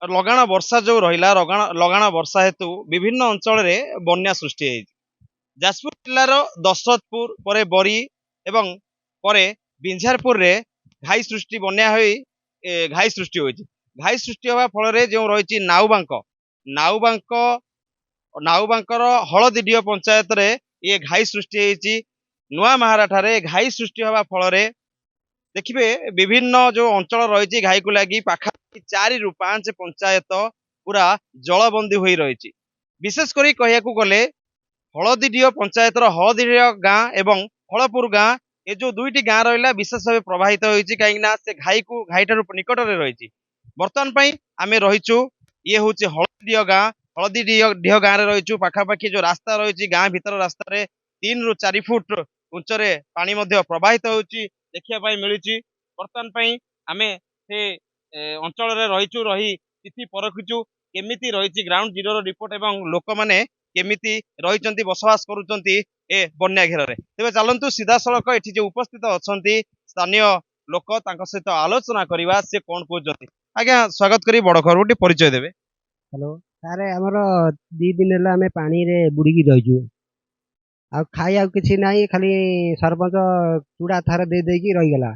ଲଗାଣ ବର୍ଷା ଯୋଉ ରହିଲା ଲଗାଣ ବର୍ଷା ହେତୁ ବିଭିନ୍ନ ଅଞ୍ଚଳରେ ବନ୍ୟା ସୃଷ୍ଟି ହେଇଛି। ଯାଜପୁର ଜିଲ୍ଲାର ଦଶରଥପୁର ପରେ ବରୀ ଏବଂ ପରେ ବିଞ୍ଝାରପୁରରେ ଘାଇ ସୃଷ୍ଟି ବନ୍ୟା ହୋଇ ଘାଇ ସୃଷ୍ଟି ହୋଇଛି। ଘାଇ ସୃଷ୍ଟି ହେବା ଫଳରେ ଯେଉଁ ରହିଛି ନାଉବାଙ୍କ ନାଉବାଙ୍କର ହଳଦିଡିହ ପଞ୍ଚାୟତରେ ଇଏ ଘାଇ ସୃଷ୍ଟି ହେଇଛି। ନୂଆ ମାହାରା ଠାରେ ଘାଇ ସୃଷ୍ଟି ହେବା ଫଳରେ ଦେଖିବେ ବିଭିନ୍ନ ଯୋଉ ଅଞ୍ଚଳ ରହିଛି ଘାଇକୁ ଲାଗି ପାଖାପାଖି 4 ରୁ 5 ପଞ୍ଚାୟତ ପୁରା ଜଳବନ୍ଦୀ ହୋଇ ରହିଛି। ବିଶେଷ କରି କହିବାକୁ ଗଲେ ହଳଦିଡିହ ପଞ୍ଚାୟତର ହଳଦିଡିହ ଗାଁ ଏବଂ ଫଳପୁର ଗାଁ ଏ ଯୋଉ ଦୁଇଟି ଗାଁ ରହିଲା ବିଶେଷ ଭାବେ ପ୍ରଭାବିତ ହୋଇଛି, କାହିଁକି ନା ସେ ଘାଇଠାରୁ ନିକଟରେ ରହିଛି। ବର୍ତ୍ତମାନ ପାଇଁ ଆମେ ରହିଛୁ ଇଏ ହଉଛି ହଳଦିଡିହ ଗାଁ। ହଳଦିଡିହ ଗାଁରେ ରହିଛୁ। ପାଖାପାଖି ଯୋଉ ରାସ୍ତା ରହିଛି ଗାଁ ଭିତର ରାସ୍ତାରେ 3 ରୁ 4 ଫୁଟ ଉଚ୍ଚରେ ପାଣି ମଧ୍ୟ ପ୍ରବାହିତ ହେଉଛି ଦେଖିବା ପାଇଁ ମିଳିଛି। ବର୍ତ୍ତମାନ ପାଇଁ ଆମେ ସେ ଅଞ୍ଚଳରେ ରହିଛୁ, ରହି ସ୍ଥିତି ପରଖିଛୁ କେମିତି ରହିଛି ଗ୍ରାଉଣ୍ଡ ଜିରୋର ରିପୋର୍ଟ ଏବଂ ଲୋକମାନେ କେମିତି ରହିଛନ୍ତି ବସବାସ କରୁଛନ୍ତି ଏ ବନ୍ୟା ଘେରରେ। ତେବେ ଚାଲନ୍ତୁ ସିଧାସଳଖ ଏଠି ଯୋଉ ଉପସ୍ଥିତ ଅଛନ୍ତି ସ୍ଥାନୀୟ ଲୋକ ତାଙ୍କ ସହିତ ଆଲୋଚନା କରିବା ସେ କଣ କହୁଛନ୍ତି। ଆଜ୍ଞା ସ୍ୱାଗତ କରି ବଡ ଖବର ଟିକେ ପରିଚୟ ଦେବେ। ହ୍ୟାଲୋ ସାର୍, ଆମର 2 ଦିନ ହେଲା ଆମେ ପାଣିରେ ବୁଡ଼ିକି ରହିଛୁ। ଆଉ ଖାଇବାକୁ କିଛି ନାହିଁ, ଖାଲି ସରପଞ୍ଚ ଚୁଡ଼ା ଥରେ ଦେଇକି ରହିଗଲା।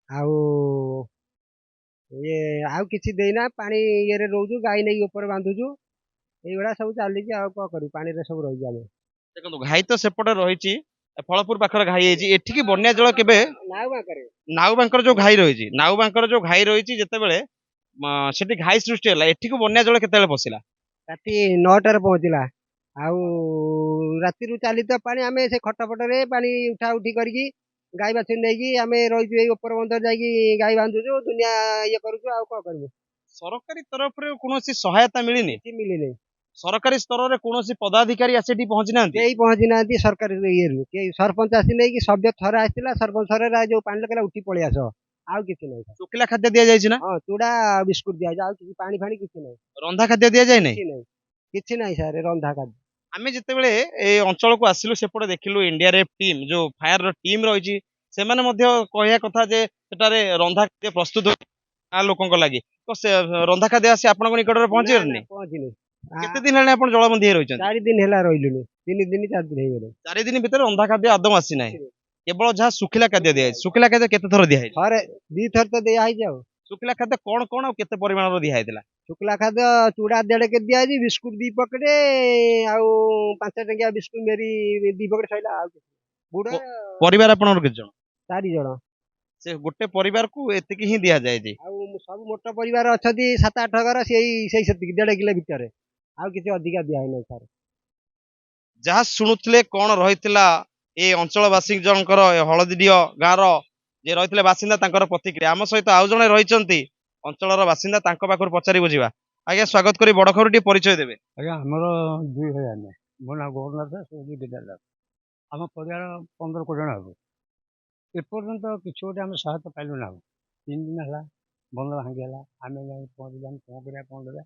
ଆଉ ଇଏ ଆଉ କିଛି ଦେଇନା, ପାଣି ଇଏରେ ରହୁଛୁ, ଗାଈ ନେଇକି ଉପରେ ବାନ୍ଧୁଛୁ। ଏଇଭଳିଆ ସବୁ ଚାଲିଛି, ଆଉ କଣ କରିବୁ, ପାଣିରେ ସବୁ ରହିଛୁ ଆମେ। ଦେଖନ୍ତୁ ଘାଇ ତ ସେପଟେ ରହିଛି, ଫଳପୁର ପାଖରେ ଘାଇ ହେଇଛି। ଏଠିକି ବନ୍ୟା ଜଳ କେବେ ନାଉବାଙ୍କରେ ନାଉବାଙ୍କର ଯୋଉ ଘାଇ ରହିଛି, ନାଉବାଙ୍କର ଯୋଉ ଘାଇ ରହିଛି ଯେତେବେଳେ ସେଠି ଘାଇ ସୃଷ୍ଟି ହେଲା, ଏଠିକୁ ବନ୍ୟା ଜଳ କେତେବେଳେ ପଶିଲା? ରାତି 9ଟାରେ ପହଞ୍ଚିଲା। ଆଉ ରାତିରୁ ଚାଲିତ ପାଣି, ଆମେ ସେ ଖଟପଟରେ ପାଣି ଉଠା ଉଠି କରିକି ଗାଈ ବାଛୁରୀ ନେଇକି ଆମେ ରହିଛୁ। ଏଇ ଉପର ବନ୍ଧରେ ଯାଇକି ଗାଈ ବାନ୍ଧୁଛୁ, ଦୁନିଆ ଇଏ କରୁଛୁ। ଆଉ କଣ କରିବୁ, ସରକାରୀ ତରଫରୁ କୌଣସି ସହାୟତା ମିଳିନି? କିଛି ମିଳିନି। ସରକାରୀ ସ୍ତରରେ କୌଣସି ପଦାଧିକାରୀ ଆସି ଏଠି ପହଞ୍ଚି ନାହାନ୍ତି? କେହି ପହଞ୍ଚି ନାହାନ୍ତି ସରକାରୀ ଇଏରୁ। କେହି ସରପଞ୍ଚ ଆସି ନେଇକି ସଭ୍ୟ ଥରେ ଆସିଥିଲା, ସରପଞ୍ଚ ଥରେ ଯୋଉ ପାଣି କହିଲା ଉଠି ପଳେଇ ଆସ। ଆଉ କିଛି ନାହିଁ ସାର୍। ଶୁଖିଲା ଖାଦ୍ୟ ଦିଆଯାଇଛି ନା? ହଁ, ଚୁଡ଼ା ବିସ୍କୁଟ ଦିଆଯାଉଛି, ଆଉ କିଛି ପାଣି ଫାଣି କିଛି ନାହିଁ। ରନ୍ଧା ଖାଦ୍ୟ ଦିଆଯାଏ ନାହିଁ? କିଛି ନାହିଁ, କିଛି ନାହିଁ ସାର୍ ରନ୍ଧା ଖାଦ୍ୟ। ଆମେ ଯେତେବେଳେ ଏ ଅଞ୍ଚଳକୁ ଆସିଲୁ ସେପଟେ ଦେଖିଲୁ ଏନଡିଆରଏଫ ଟିମ୍ ଯୋଉ ଫାୟାର ର ଟିମ୍ ରହିଛି, ସେମାନେ ମଧ୍ୟ କହିବା କଥା ଯେ ସେଠାରେ ରନ୍ଧା ଖାଦ୍ୟ ପ୍ରସ୍ତୁତ ଗାଁ ଲୋକଙ୍କ ଲାଗି। ତ ସେ ରନ୍ଧା ଖାଦ୍ୟ ଆସି ଆପଣଙ୍କ ନିକଟରେ ନା ନା, ପହଞ୍ଚିପାରୁନି? ପହଞ୍ଚିନି। କେତେ ଦିନ ହେଲାଣି ଆପଣ ଜଳବନ୍ଦୀ ହେଇ ରହିଛନ୍ତି? 4 ଦିନ ହେଲା ରହିଲୁଣି, 3 ଦିନ 4 ଦିନ ହେଇଗଲେ। 4 ଦିନ ଭିତରେ ରନ୍ଧା ଖାଦ୍ୟ ଆଦୌ ଆସିନାହିଁ, କିଛି ନାହିଁ। କେବଳ ଯାହା ଶୁଖିଲା ଖାଦ୍ୟ ଦିଆଯାଇଛି। ଶୁଖିଲା ଖାଦ୍ୟ କେତେ ଥର ଦିଆଯାଇଛି? ଥରେ 2 ଥର ତ ଦିଆ ହେଇଛି। ଆଉ ଶୁଖିଲା ଖାଦ୍ୟ କଣ କଣ ଆଉ କେତେ ପରିମାଣର ଦିଆ ହେଇଥିଲା? ଶୁଖିଲା ଖାଦ୍ୟ ଚୁଡ଼ା 1.5 କେଜି ଦିଆଯାଇଛି, ବିସ୍କୁଟ 2 ପକେଟ, ଆଉ 5 ଟଙ୍କିଆ ବିସ୍କୁଟ ମେରି 2 ପକେଟ ସଇଲା। ଆଉ କିଛି ବୁଢା ପରିବାର ଆପଣଙ୍କର କେତେ ଜଣ? 4 ଜଣ। ସେ ଗୋଟେ ପରିବାରକୁ ଏତିକି ହିଁ ଦିଆଯାଇଛି। ଆଉ ସବୁ ମୋଟ ପରିବାର ଅଛନ୍ତି 7-8 ଘର, ସେଇ ସେତିକି 1.5 କିଲୋ ଭିତରେ। ଆଉ କିଛି ଅଧିକା ଦିଆ ହେଇନାହିଁ ସାର୍। ଯାହା ଶୁଣୁଥିଲେ କଣ ରହିଥିଲା ଏ ଅଞ୍ଚଳବାସୀ ଜଣଙ୍କର ହଳଦିଡିହ ଗାଁର ଯେ ରହିଥିଲେ ବାସିନ୍ଦା ତାଙ୍କର ପ୍ରତିକ୍ରିୟା ଆମ ସହିତ ଆଉ ଜଣେ ରହିଛନ୍ତି ଅଞ୍ଚଳର ବାସିନ୍ଦା, ତାଙ୍କ ପାଖରୁ ପଚାରି ବୁଝିବା। ଆଜ୍ଞା ସ୍ୱାଗତ କରି ବଡ ଖବର ଟିକେ ପରିଚୟ ଦେବେ। ଆଜ୍ଞା ଆମର 2 ଭାଇ। ଆମେ ମୋ ନାଁ ଗୌରନାଥ, ସେ ହେଉଛି ଦିଦାର। ଆମ ପରିବାର 15-20 ଜଣ ହେବ। ଏପର୍ଯ୍ୟନ୍ତ କିଛି ଗୋଟେ ଆମେ ସହାୟତା ପାଇଲୁ ନାହିଁ। 3 ଦିନ ହେଲା ବନ୍ଧ ଭାଙ୍ଗିଗଲା, ଆମେ ଯାଇ ପହଞ୍ଚିଲୁ। ଆମେ କ'ଣ କରିବା କ'ଣ କରିବା,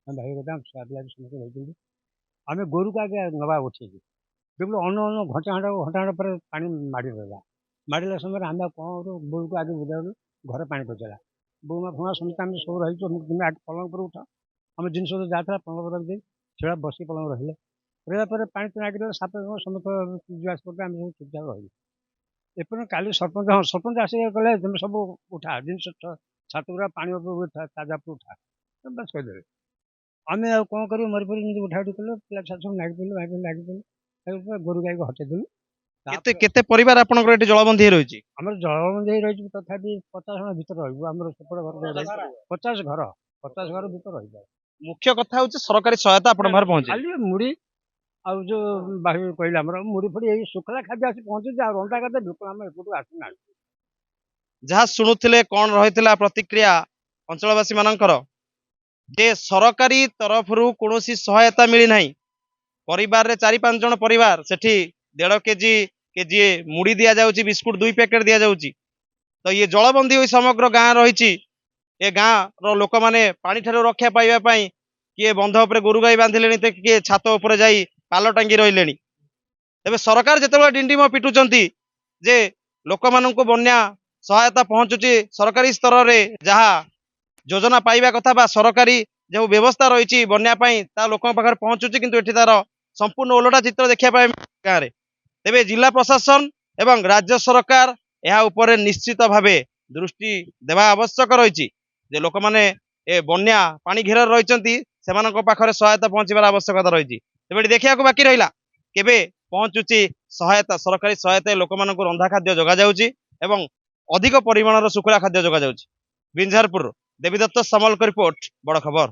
ଆମେ ଭାଇ କଥା ଛୁଆ ପିଲା ବି ସମସ୍ତେ ରହିଛନ୍ତି। ଆମେ ଗୋରୁକୁ ଆଗେ ନେବା ଉଠେଇକି ଦେଖିଲୁ ଘଣ୍ଟା ପରେ ପାଣି ମାଡ଼ି ରହିଲା। ମାଡ଼ିଲା ସମୟରେ ଆମେ କ'ଣ କରୁ, ବୋଉକୁ ଆଗେ ବୁଝାଇଲୁ, ଘରେ ପାଣି ପଶିଲା। ବୋଉମା ଫୁମା ସମସ୍ତେ ଆମେ ସବୁ ରହିଛୁ। ତୁମେ ଆଗେ ପଲଙ୍କ ଉପରେ ଉଠ, ଆମ ଜିନିଷ ଯାହା ଥିଲା ପଲଙ୍କ ଉପରେ ଦେଇ ଛୁଆ ବସି ପଲଙ୍କ ରହିଲେ। ରହିଲା ପରେ ପାଣି ତ ଲାଗିଲା 7 ଜଣ ସମସ୍ତ ଯିବା ଆସିବା ଆମେ ସବୁ ଚୁପଚାପ ରହିଲୁ। ଏପର୍ଯ୍ୟନ୍ତ କାଲି ସରପଞ୍ଚ ଆସିକି କହିଲେ ତୁମେ ସବୁ ଉଠା ଜିନିଷ, ଛାତ ଗୁଡ଼ା ପାଣି ଉପରେ ଉଠା, ତାଜା ଉପରେ ଉଠା, ବାସ୍ କହିଦେବେ। ଆମେ ଆଉ କ'ଣ କରିବୁ, ମରିପରି ନିଜେ ଉଠା ଉଠି କଲୁ। ପିଲା ଛୁଆ ସବୁ ଲାଗିପଡ଼ିଲୁ, ଗୋରୁ ଗାଈକୁ ହଟେଇଦେଲୁ। କେତେ କେତେ ପରିବାର ଆପଣଙ୍କର ଏଠି ଜଳବନ୍ଦୀ ହେଇ ରହିଛି? ଆମର ଜଳବନ୍ଦୀ ହେଇ ରହିଛୁ ତଥାପି 50 ଜଣ ଭିତରେ ରହିବୁ। ଆମର ସେପଟେ ଘର 50 ଘର ଭିତରେ ରହିବୁ। ମୁଖ୍ୟ କଥା ହଉଛି ସରକାରୀ ସହାୟତା ଆପଣଙ୍କ ପାଖରେ ପହଞ୍ଚେ। ଖାଲି ମୁଢି ଆଉ ଯୋଉ ଭାଇ କହିଲେ ଆମର ମୁଢି ଫୁଡି ଏଇ ଶୁଖିଲା ଖାଦ୍ୟ ଆସି ପହଞ୍ଚୁଛି। ଆଉ ରନ୍ଧା ଖାଦ୍ୟ ବିଲକୁଲ ଆମେ ଏପଟକୁ ଆସୁନାହିଁ। ଯାହା ଶୁଣୁଥିଲେ କଣ ରହିଥିଲା ପ୍ରତିକ୍ରିୟା ଅଞ୍ଚଳବାସୀ ମାନଙ୍କର, ଯେ ସରକାରୀ ତରଫରୁ କୌଣସି ସହାୟତା ମିଳିନାହିଁ। ପରିବାରରେ 4-5 ଜଣ ପରିବାର, ସେଠି 1.5 କେଜି କେଜିଏ ମୁଢି ଦିଆଯାଉଛି, ବିସ୍କୁଟ 2 ପ୍ୟାକେଟ ଦିଆଯାଉଛି। ତ ଇଏ ଜଳବନ୍ଦୀ ହୋଇ ସମଗ୍ର ଗାଁ ରହିଛି। ଏ ଗାଁ ର ଲୋକମାନେ ପାଣି ଠାରୁ ରକ୍ଷା ପାଇବା ପାଇଁ କିଏ ବନ୍ଧ ଉପରେ ଗୋରୁ ଗାଈ ବାନ୍ଧିଲେଣି, ତ କିଏ ଛାତ ଉପରେ ଯାଇ ପାଲ ଟାଙ୍ଗି ରହିଲେଣି। ତେବେ ସରକାର ଯେତେବେଳେ ଡିଣ୍ଡିମ ପିଟୁଛନ୍ତି ଯେ ଲୋକମାନଙ୍କୁ ବନ୍ୟା ସହାୟତା ପହଞ୍ଚୁଛି ସରକାରୀ ସ୍ତରରେ, ଯାହା ଯୋଜନା ପାଇବା କଥା ବା ସରକାରୀ ଯେଉଁ ବ୍ୟବସ୍ଥା ରହିଛି ବନ୍ୟା ପାଇଁ ତା ଲୋକଙ୍କ ପାଖରେ ପହଞ୍ଚୁଛି, କିନ୍ତୁ ଏଠି ତାର ସମ୍ପୂର୍ଣ୍ଣ ଓଲଟା ଚିତ୍ର ଦେଖିବା ପାଇଁ ଗାଁରେ। ତେବେ ଜିଲ୍ଲା ପ୍ରଶାସନ ଏବଂ ରାଜ୍ୟ ସରକାର ଏହା ଉପରେ ନିଶ୍ଚିତ ଭାବେ ଦୃଷ୍ଟି ଦେବା ଆବଶ୍ୟକ ରହିଛି ଯେ ଲୋକମାନେ ଏ ବନ୍ୟା ପାଣି ଘେରରେ ରହିଛନ୍ତି, ସେମାନଙ୍କ ପାଖରେ ସହାୟତା ପହଞ୍ଚିବାର ଆବଶ୍ୟକତା ରହିଛି। ତେବେ ଏଠି ଦେଖିବାକୁ ବାକି ରହିଲା କେବେ ପହଞ୍ଚୁଛି ସହାୟତା, ସରକାରୀ ସହାୟତା ଲୋକମାନଙ୍କୁ ରନ୍ଧା ଖାଦ୍ୟ ଯୋଗାଯାଉଛି ଏବଂ ଅଧିକ ପରିମାଣର ଶୁଖିଲା ଖାଦ୍ୟ ଯୋଗାଯାଉଛି। ବିଞ୍ଝାରପୁର ଦେବୀଦତ୍ତ ସାମଲଙ୍କ ରିପୋର୍ଟ, ବଡ଼ ଖବର।